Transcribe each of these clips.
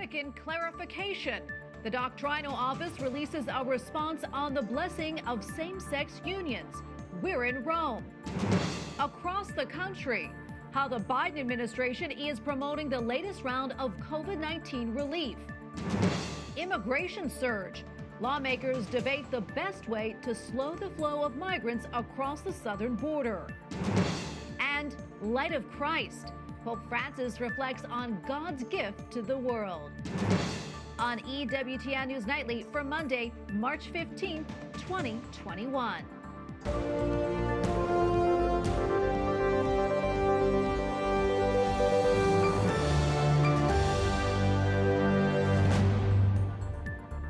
Vatican clarification. The doctrinal office releases a response on the blessing of same-sex unions. We're in Rome. Across the country, how the Biden administration is promoting the latest round of COVID-19 relief. Immigration surge. Lawmakers debate the best way to slow the flow of migrants across the southern border. And Light of Christ. Pope Francis reflects on God's gift to the world. On EWTN News Nightly for Monday, March 15, 2021.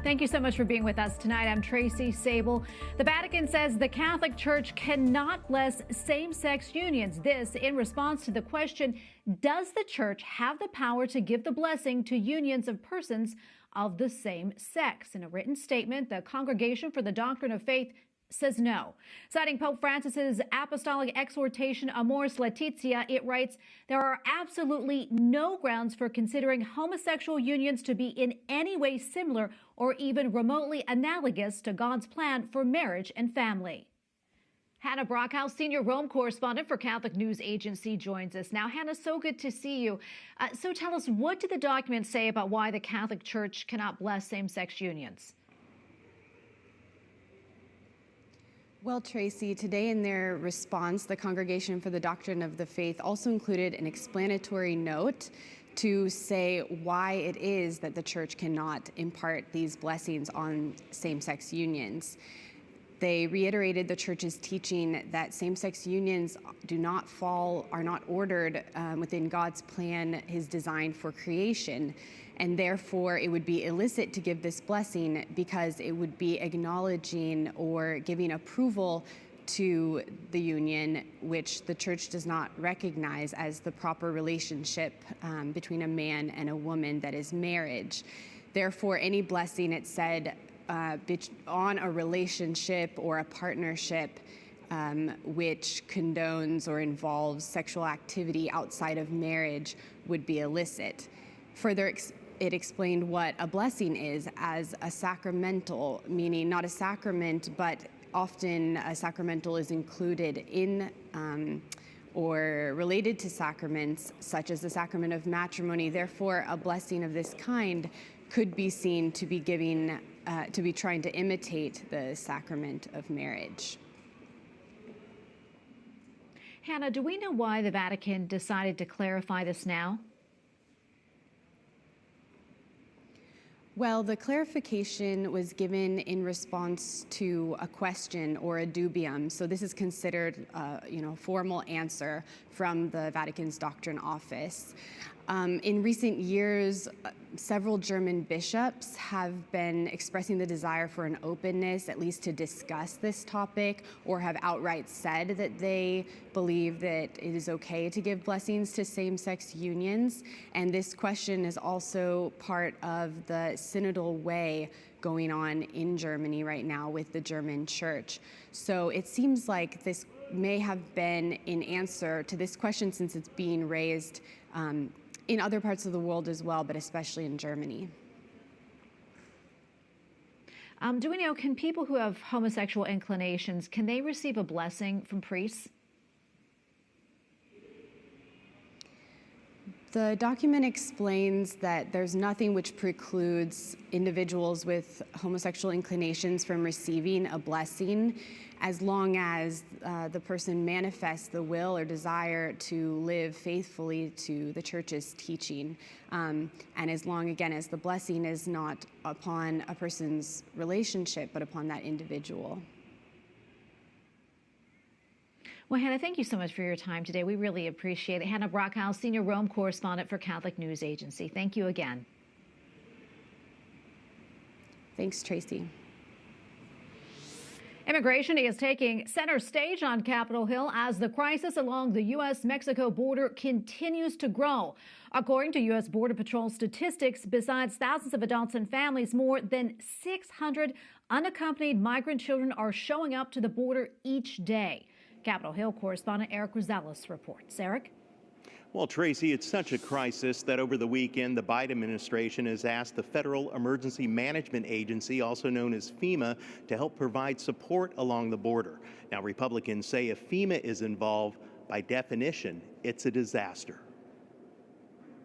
Thank you so much for being with us tonight. I'm Tracy Sable. The Vatican says the Catholic Church cannot bless same-sex unions. This in response to the question, does the Church have the power to give the blessing to unions of persons of the same sex? In a written statement, the Congregation for the Doctrine of Faith says no. Citing Pope Francis's apostolic exhortation Amoris Laetitia, it writes, there are absolutely no grounds for considering homosexual unions to be in any way similar or even remotely analogous to God's plan for marriage and family. Hannah Brockhaus, senior Rome correspondent for Catholic News Agency, joins us now. Hannah, so good to see you. So tell us, what do the documents say about why the Catholic Church cannot bless same-sex unions? Well, Tracy, today in their response, the Congregation for the Doctrine of the Faith also included an explanatory note to say why it is that the Church cannot impart these blessings on same-sex unions. They reiterated the Church's teaching that same-sex unions are not ordered within God's plan, his design for creation, and therefore it would be illicit to give this blessing because it would be acknowledging or giving approval to the union, which the Church does not recognize as the proper relationship between a man and a woman, that is marriage. Therefore, any blessing, it said, on a relationship or a partnership which condones or involves sexual activity outside of marriage would be illicit. Further, it explained what a blessing is as a sacramental, meaning not a sacrament, but often a sacramental is included in or related to sacraments, such as the sacrament of matrimony. Therefore, a blessing of this kind could be seen to be trying to imitate the sacrament of marriage. Hannah, do we know why the Vatican decided to clarify this now? Well, the clarification was given in response to a question or a dubium. So this is considered a formal answer from the Vatican's Doctrine Office. In recent years, several German bishops have been expressing the desire for an openness, at least to discuss this topic, or have outright said that they believe that it is okay to give blessings to same-sex unions. And this question is also part of the synodal way going on in Germany right now with the German Church. So it seems like this may have been in answer to this question, since it's being raised in other parts of the world as well, but especially in Germany. Do we know, can people who have homosexual inclinations, can they receive a blessing from priests? The document explains that there's nothing which precludes individuals with homosexual inclinations from receiving a blessing, as long as the person manifests the will or desire to live faithfully to the Church's teaching, and as long, again, as the blessing is not upon a person's relationship, but upon that individual. Well, Hannah, thank you so much for your time today. We really appreciate it. Hannah Brockhaus, senior Rome correspondent for Catholic News Agency. Thank you again. Thanks, Tracy. Immigration is taking center stage on Capitol Hill as the crisis along the U.S.-Mexico border continues to grow. According to U.S. Border Patrol statistics, besides thousands of adults and families, more than 600 unaccompanied migrant children are showing up to the border each day. Capitol Hill correspondent Eric Rosales reports. Eric? Well, Tracy, it's such a crisis that over the weekend, the Biden administration has asked the Federal Emergency Management Agency, also known as FEMA, to help provide support along the border. Now, Republicans say if FEMA is involved, by definition, it's a disaster.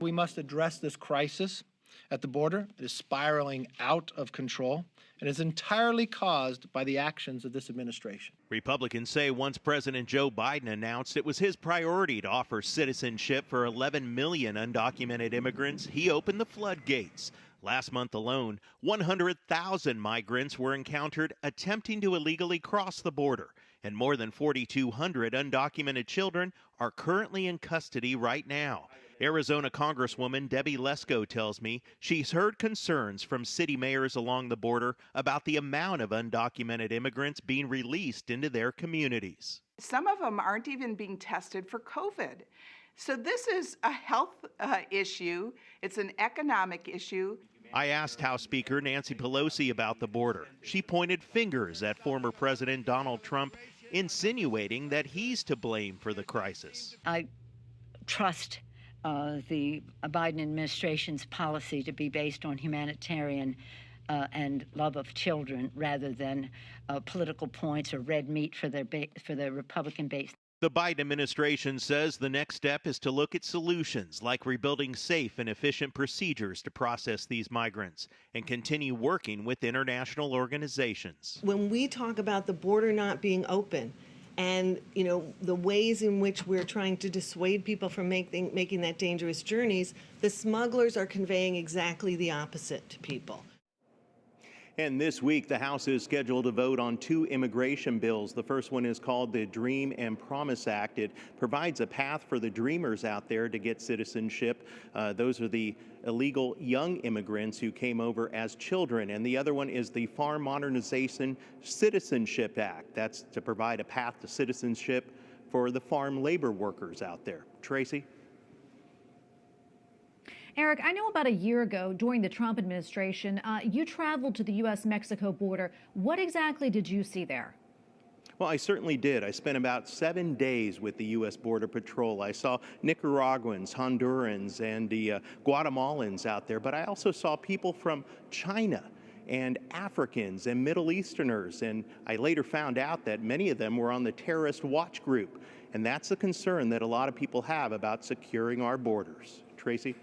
We must address this crisis at the border. It is spiraling out of control and is entirely caused by the actions of this administration. Republicans say once President Joe Biden announced it was his priority to offer citizenship for 11 million undocumented immigrants, he opened the floodgates. Last month alone, 100,000 migrants were encountered attempting to illegally cross the border, and more than 4,200 undocumented children are currently in custody right now. Arizona Congresswoman Debbie Lesko tells me she's heard concerns from city mayors along the border about the amount of undocumented immigrants being released into their communities. Some of them aren't even being tested for COVID. So this is a health issue. It's an economic issue. I asked House Speaker Nancy Pelosi about the border. She pointed fingers at former President Donald Trump, insinuating that he's to blame for the crisis. I trust the Biden administration's policy to be based on humanitarian and love of children rather than political points or red meat for their Republican base. The Biden administration says the next step is to look at solutions like rebuilding safe and efficient procedures to process these migrants and continue working with international organizations. When we talk about the border not being open, and, the ways in which we're trying to dissuade people from making that dangerous journeys, the smugglers are conveying exactly the opposite to people. And this week, the House is scheduled to vote on 2 immigration bills. The first one is called the Dream and Promise Act. It provides a path for the dreamers out there to get citizenship. Those are the illegal young immigrants who came over as children. And the other one is the Farm Modernization Citizenship Act. That's to provide a path to citizenship for the farm labor workers out there. Tracy? Eric, I know about a year ago during the Trump administration, you traveled to the U.S.-Mexico border. What exactly did you see there? Well, I certainly did. I spent about 7 days with the U.S. Border Patrol. I saw Nicaraguans, Hondurans, and the Guatemalans out there, but I also saw people from China and Africans and Middle Easterners, and I later found out that many of them were on the terrorist watch group, and that's a concern that a lot of people have about securing our borders. Tracy?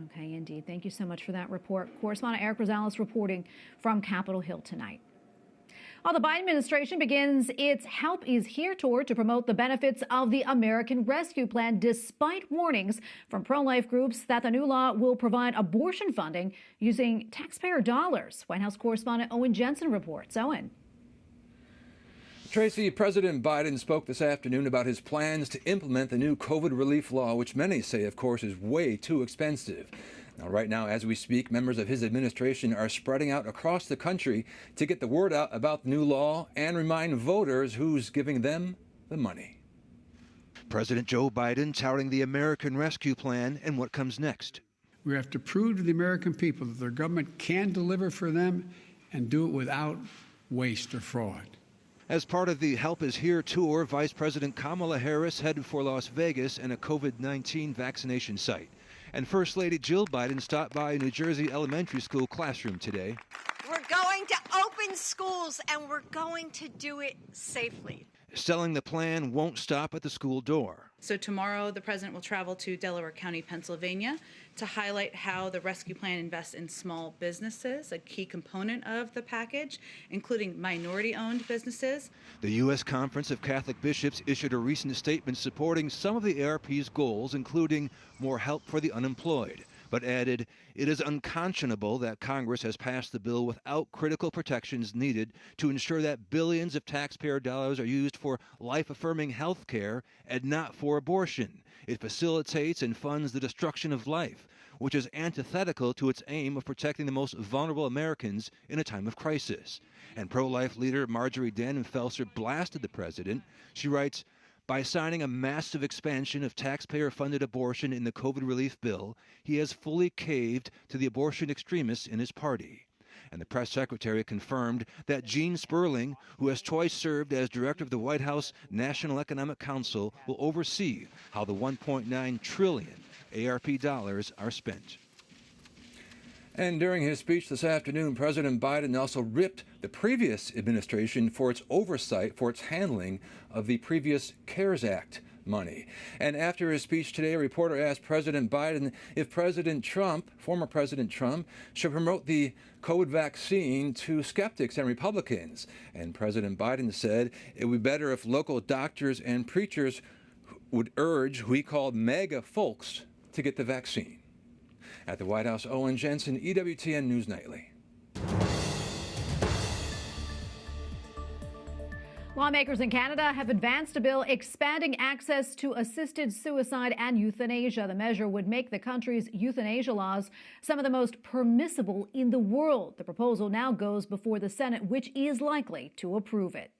Okay, indeed. Thank you so much for that report. Correspondent Eric Rosales reporting from Capitol Hill tonight. While the Biden administration begins its Help Is Here tour to promote the benefits of the American Rescue Plan, despite warnings from pro-life groups that the new law will provide abortion funding using taxpayer dollars. White House correspondent Owen Jensen reports. Owen. Tracy, President Biden spoke this afternoon about his plans to implement the new COVID relief law, which many say, of course, is way too expensive. Now, right now, as we speak, members of his administration are spreading out across the country to get the word out about the new law and remind voters who's giving them the money. President Joe Biden touting the American Rescue Plan and what comes next. We have to prove to the American people that their government can deliver for them and do it without waste or fraud. As part of the Help Is Here tour, Vice President Kamala Harris headed for Las Vegas and a COVID-19 vaccination site. And First Lady Jill Biden stopped by a New Jersey elementary school classroom today. We're going to open schools, and we're going to do it safely. Selling the plan won't stop at the school door. So tomorrow, the president will travel to Delaware County, Pennsylvania, to highlight how the rescue plan invests in small businesses, a key component of the package, including minority-owned businesses. The U.S. Conference of Catholic Bishops issued a recent statement supporting some of the ARP's goals, including more help for the unemployed, but added, it is unconscionable that Congress has passed the bill without critical protections needed to ensure that billions of taxpayer dollars are used for life-affirming health care and not for abortion. It facilitates and funds the destruction of life, which is antithetical to its aim of protecting the most vulnerable Americans in a time of crisis. And pro-life leader Marjorie Dannenfelser blasted the president. She writes, by signing a massive expansion of taxpayer-funded abortion in the COVID relief bill, he has fully caved to the abortion extremists in his party. And the press secretary confirmed that Gene Sperling, who has twice served as director of the White House National Economic Council, will oversee how the $1.9 trillion ARP dollars are spent. And during his speech this afternoon, President Biden also ripped the previous administration for its oversight, for its handling of the previous CARES Act money. And after his speech today, a reporter asked President Biden if President Trump, former President Trump, should promote the COVID vaccine to skeptics and Republicans. And President Biden said it would be better if local doctors and preachers would urge who he called MAGA folks to get the vaccine. At the White House, Owen Jensen, EWTN News Nightly. Lawmakers in Canada have advanced a bill expanding access to assisted suicide and euthanasia. The measure would make the country's euthanasia laws some of the most permissible in the world. The proposal now goes before the Senate, which is likely to approve it.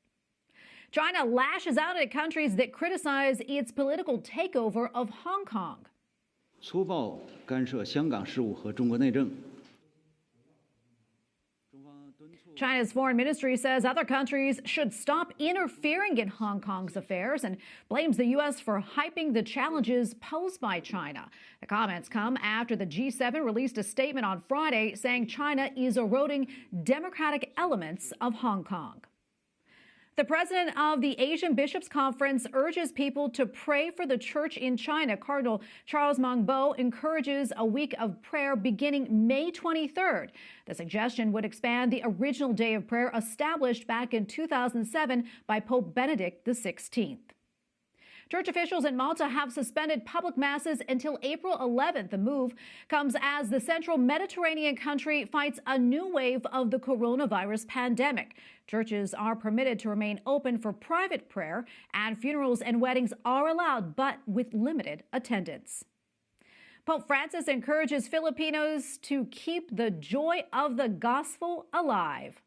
China lashes out at countries that criticize its political takeover of Hong Kong. 粗暴干涉香港事务和中国内政。 China's foreign ministry says other countries should stop interfering in Hong Kong's affairs and blames the U.S. for hyping the challenges posed by China. The comments come after the G7 released a statement on Friday saying China is eroding democratic elements of Hong Kong. The president of the Asian Bishops' Conference urges people to pray for the church in China. Cardinal Charles Mangbo encourages a week of prayer beginning May 23rd. The suggestion would expand the original day of prayer established back in 2007 by Pope Benedict XVI. Church officials in Malta have suspended public masses until April 11th. The move comes as the central Mediterranean country fights a new wave of the coronavirus pandemic. Churches are permitted to remain open for private prayer, and funerals and weddings are allowed, but with limited attendance. Pope Francis encourages Filipinos to keep the joy of the gospel alive.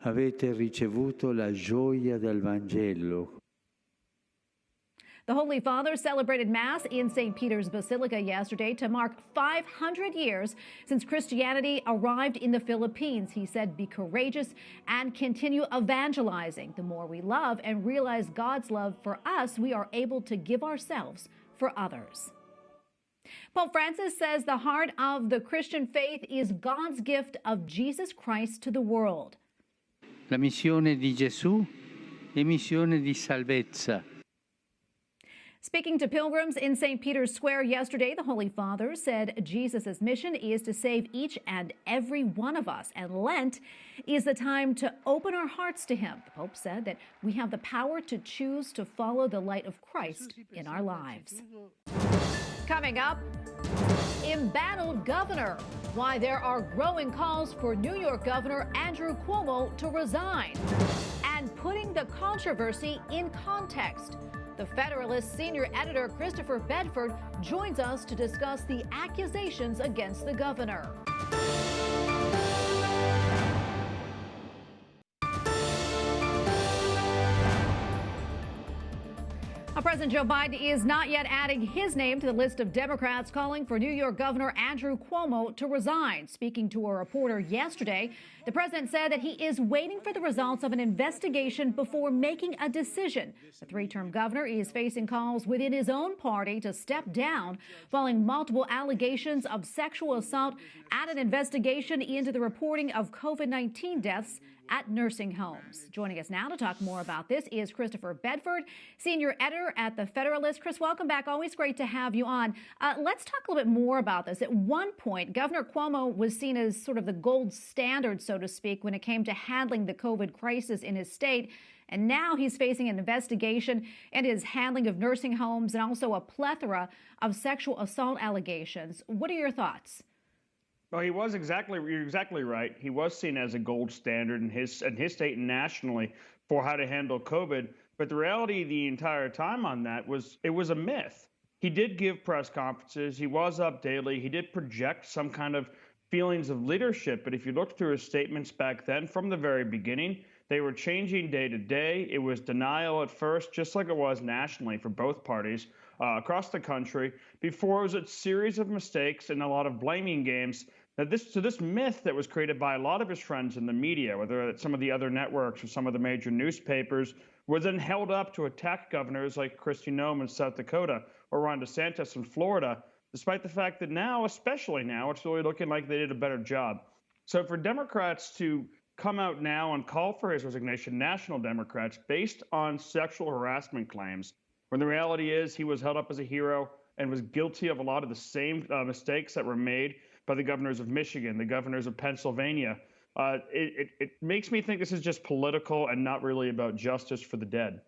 Avete ricevuto la gioia del Vangelo. The Holy Father celebrated Mass in St. Peter's Basilica yesterday to mark 500 years since Christianity arrived in the Philippines. He said, "Be courageous and continue evangelizing. The more we love and realize God's love for us, we are able to give ourselves for others." Pope Francis says the heart of the Christian faith is God's gift of Jesus Christ to the world. La missione di Gesù è missione di salvezza. Speaking to pilgrims in St. Peter's Square yesterday, the Holy Father said Jesus' mission is to save each and every one of us, and Lent is the time to open our hearts to Him. The Pope said that we have the power to choose to follow the light of Christ in our lives. Coming up, embattled governor, why there are growing calls for New York Governor Andrew Cuomo to resign, and putting the controversy in context. The Federalist senior editor Christopher Bedford joins us to discuss the accusations against the governor. President Joe Biden is not yet adding his name to the list of Democrats calling for New York Governor Andrew Cuomo to resign. Speaking to a reporter yesterday, the president said that he is waiting for the results of an investigation before making a decision. The three-term governor is facing calls within his own party to step down following multiple allegations of sexual assault and an investigation into the reporting of COVID-19 deaths at nursing homes. Joining us now to talk more about this is Christopher Bedford, senior editor at the Federalist. Chris, welcome back. Always great to have you on. Let's talk a little bit more about this. At one point, Governor Cuomo was seen as sort of the gold standard, so to speak, when it came to handling the COVID crisis in his state. And now he's facing an investigation into his handling of nursing homes and also a plethora of sexual assault allegations. What are your thoughts? Well, you're exactly right. He was seen as a gold standard in his state and nationally for how to handle COVID. But the reality the entire time on that was it was a myth. He did give press conferences. He was up daily. He did project some kind of feelings of leadership. But if you look through his statements back then, from the very beginning, they were changing day to day. It was denial at first, just like it was nationally for both parties across the country. Before, it was a series of mistakes and a lot of blaming games That this myth that was created by a lot of his friends in the media, whether it's some of the other networks or some of the major newspapers, was then held up to attack governors like Kristi Noem in South Dakota or Ron DeSantis in Florida, despite the fact that now, especially now, it's really looking like they did a better job. So for Democrats to come out now and call for his resignation, national Democrats, based on sexual harassment claims, when the reality is he was held up as a hero and was guilty of a lot of the same mistakes that were made by the governors of Michigan, the governors of Pennsylvania. It makes me think this is just political and not really about justice for the dead.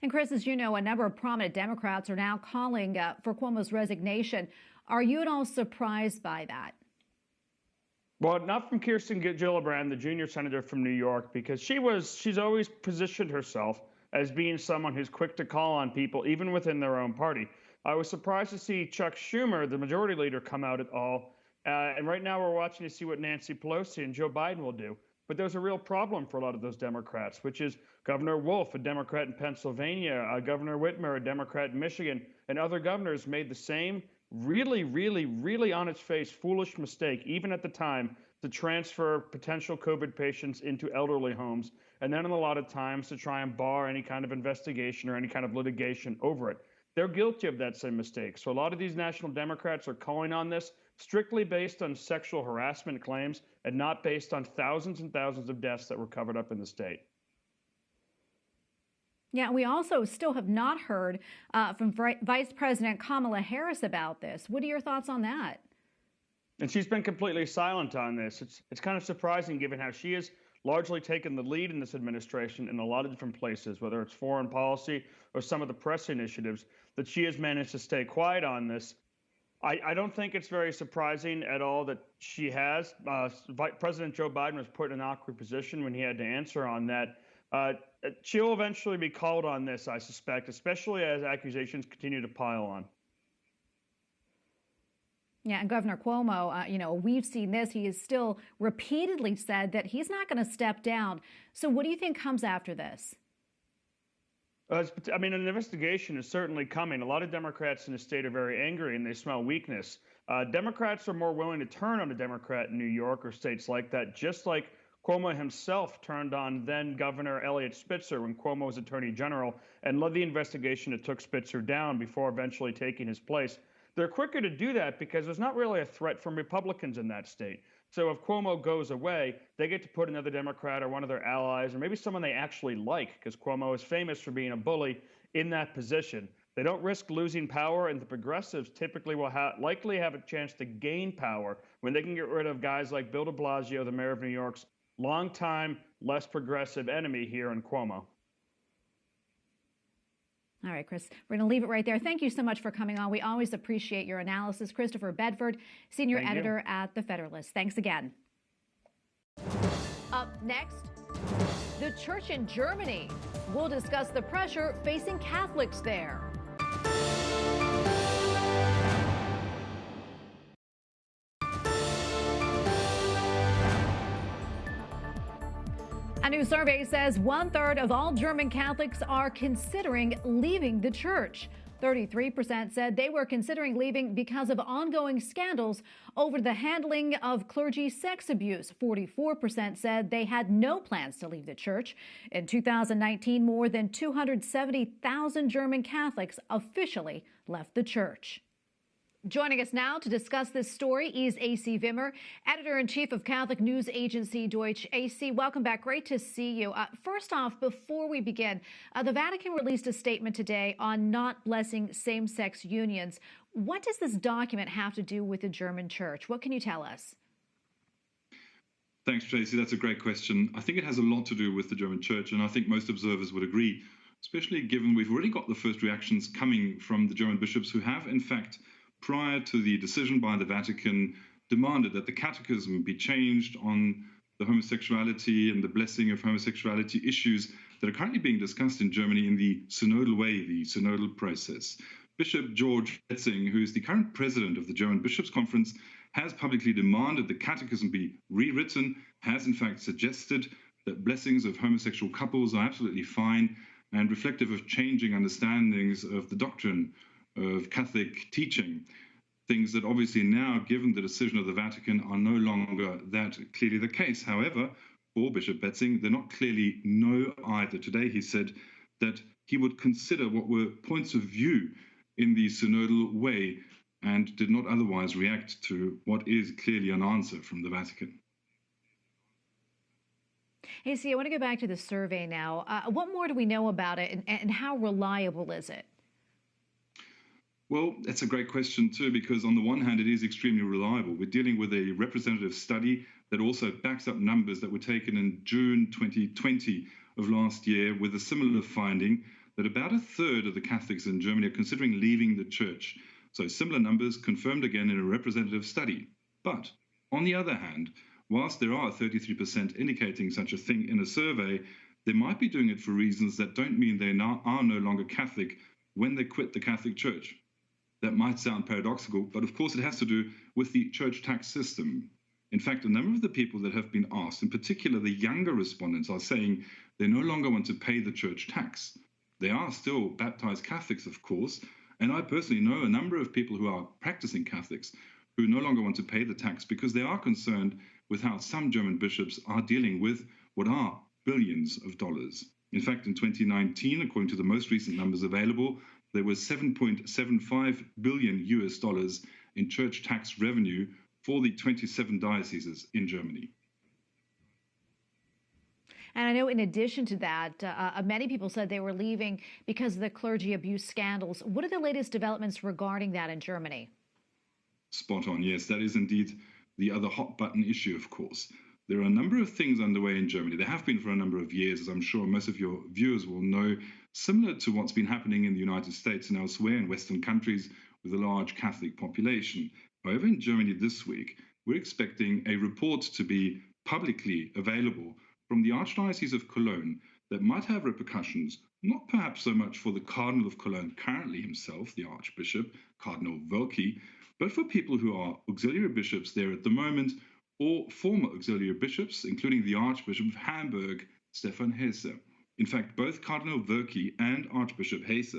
And Chris, as you know, a number of prominent Democrats are now calling for Cuomo's resignation. Are you at all surprised by that? Well, not from Kirsten Gillibrand, the junior senator from New York, because she's always positioned herself as being someone who's quick to call on people, even within their own party. I was surprised to see Chuck Schumer, the majority leader, come out at all. And right now we're watching to see what Nancy Pelosi and Joe Biden will do. But there's a real problem for a lot of those Democrats, which is Governor Wolf, a Democrat in Pennsylvania, Governor Wimmer, a Democrat in Michigan, and other governors made the same really, really, really on its face foolish mistake, even at the time, to transfer potential COVID patients into elderly homes, and then in a lot of times to try and bar any kind of investigation or any kind of litigation over it. They're guilty of that same mistake. So a lot of these national Democrats are calling on this strictly based on sexual harassment claims and not based on thousands and thousands of deaths that were covered up in the state. Yeah, we also still have not heard from Vice President Kamala Harris about this. What are your thoughts on that? And she's been completely silent on this. It's kind of surprising given how she has largely taken the lead in this administration in a lot of different places, whether it's foreign policy or some of the press initiatives, that she has managed to stay quiet on this. I don't think it's very surprising at all that she has. President Joe Biden was put in an awkward position when he had to answer on that. She'll eventually be called on this, I suspect, especially as accusations continue to pile on. Yeah, and Governor Cuomo, we've seen this. He has still repeatedly said that he's not going to step down. So what do you think comes after this? An investigation is certainly coming. A lot of Democrats in the state are very angry and they smell weakness. Democrats are more willing to turn on a Democrat in New York or states like that, just like Cuomo himself turned on then Governor Eliot Spitzer when Cuomo was Attorney General and led the investigation that took Spitzer down before eventually taking his place. They're quicker to do that because there's not really a threat from Republicans in that state. So if Cuomo goes away, they get to put another Democrat or one of their allies or maybe someone they actually like, because Cuomo is famous for being a bully, in that position. They don't risk losing power, and the progressives typically will likely have a chance to gain power when they can get rid of guys like Bill de Blasio, the mayor of New York's longtime, less progressive enemy here in Cuomo. All right, Chris, we're going to leave it right there. Thank you so much for coming on. We always appreciate your analysis. Christopher Bedford, senior editor at The Federalist. Thanks again. Up next, the church in Germany. We'll discuss the pressure facing Catholics there. A new survey says 1/3 of all German Catholics are considering leaving the church. 33% said they were considering leaving because of ongoing scandals over the handling of clergy sex abuse. 44% said they had no plans to leave the church. In 2019, more than 270,000 German Catholics officially left the church. Joining us now to discuss this story is ACVimer, editor-in-chief of Catholic news agency Deutsch. AC, welcome back. Great to see you. First off, before we begin, the Vatican released a statement today on not blessing same-sex unions. What does this document have to do with the German church? What can you tell us? Thanks, Tracy. That's a great question. I think it has a lot to do with the German church, and I think most observers would agree, especially given we've already got the first reactions coming from the German bishops who have, in fact, prior to the decision by the Vatican, demanded that the catechism be changed on the homosexuality and the blessing of homosexuality issues that are currently being discussed in Germany in the synodal way, the synodal process. Bishop George Hetzing, who is the current president of the German Bishops' Conference, has publicly demanded the catechism be rewritten, has in fact suggested that blessings of homosexual couples are absolutely fine and reflective of changing understandings of the doctrine of Catholic teaching. things that obviously now, given the decision of the Vatican, are no longer that clearly the case. However, for Bishop Betzing, they're not clearly no either. Today he said that he would consider what were points of view in the synodal way and did not otherwise react to what is clearly an answer from the Vatican. AC, I want to go back to the survey now. What more do we know about it, and how reliable is it? Well, that's a great question too, because on the one hand, it is extremely reliable. We're dealing with a representative study that also backs up numbers that were taken in June 2020 of last year, with a similar finding that about a third of the Catholics in Germany are considering leaving the church. So similar numbers confirmed again in a representative study. But on the other hand, whilst there are 33% indicating such a thing in a survey, they might be doing it for reasons that don't mean they are no longer Catholic when they quit the Catholic Church. That might sound paradoxical, but of course it has to do with the church tax system. In fact, a number of the people that have been asked, in particular the younger respondents, are saying they no longer want to pay the church tax. They are still baptized Catholics, of course, and I personally know a number of people who are practicing Catholics who no longer want to pay the tax because they are concerned with how some German bishops are dealing with what are billions of dollars. In fact, in 2019, according to the most recent numbers available, there was $7.75 billion in church tax revenue for the 27 dioceses in Germany. And I know in addition to that, many people said they were leaving because of the clergy abuse scandals. What are the latest developments regarding that in Germany? Spot on, yes. That is indeed the other hot button issue, of course. There are a number of things underway in Germany. There have been for a number of years, as I'm sure most of your viewers will know, similar to what's been happening in the United States and elsewhere in Western countries with a large Catholic population. However, in Germany this week, we're expecting a report to be publicly available from the Archdiocese of Cologne that might have repercussions, not perhaps so much for the Cardinal of Cologne currently himself, the Archbishop, Cardinal Wölki, but for people who are auxiliary bishops there at the moment, or former auxiliary bishops, including the Archbishop of Hamburg, Stefan Hesse. In fact, both Cardinal Wölki and Archbishop Hesse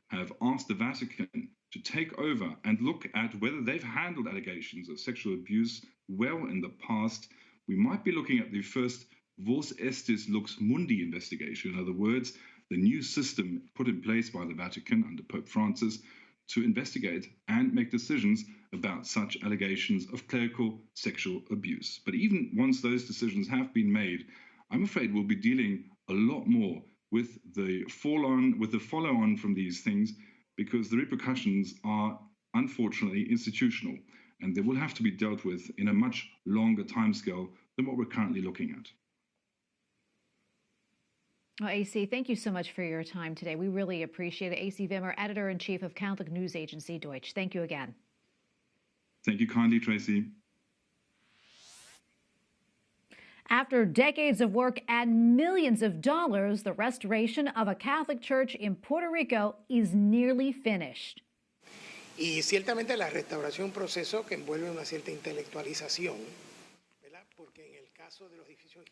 have asked the Vatican to take over and look at whether they've handled allegations of sexual abuse well in the past. We might be looking at the first Vos Estis Lux Mundi investigation, in other words, the new system put in place by the Vatican under Pope Francis to investigate and make decisions about such allegations of clerical sexual abuse. But even once those decisions have been made, I'm afraid we'll be dealing a lot more with the follow-on from these things, because the repercussions are unfortunately institutional, and they will have to be dealt with in a much longer timescale than what we're currently looking at. Well, AC, thank you so much for your time today. We really appreciate it. ACVimer, Editor-in-Chief of Catholic News Agency Deutsch. Thank you again. Thank you kindly, Tracy. After decades of work and millions of dollars, the restoration of a Catholic church in Puerto Rico is nearly finished. Y ciertamente la restauración es un proceso que envuelve una cierta intelectualización.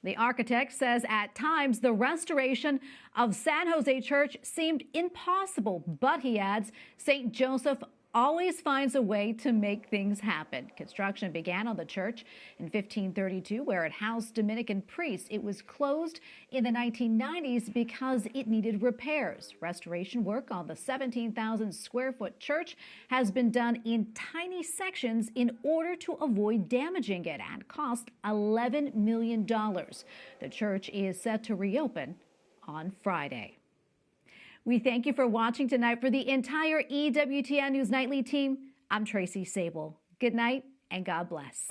The architect says at times the restoration of San Jose Church seemed impossible, but he adds St. Joseph always finds a way to make things happen. Construction began on the church in 1532, where it housed Dominican priests. It was closed in the 1990s because it needed repairs. Restoration work on the 17,000 square foot church has been done in tiny sections in order to avoid damaging it and cost $11 million. The church is set to reopen on Friday. We thank you for watching tonight. For the entire EWTN News Nightly team, I'm Tracy Sable. Good night and God bless.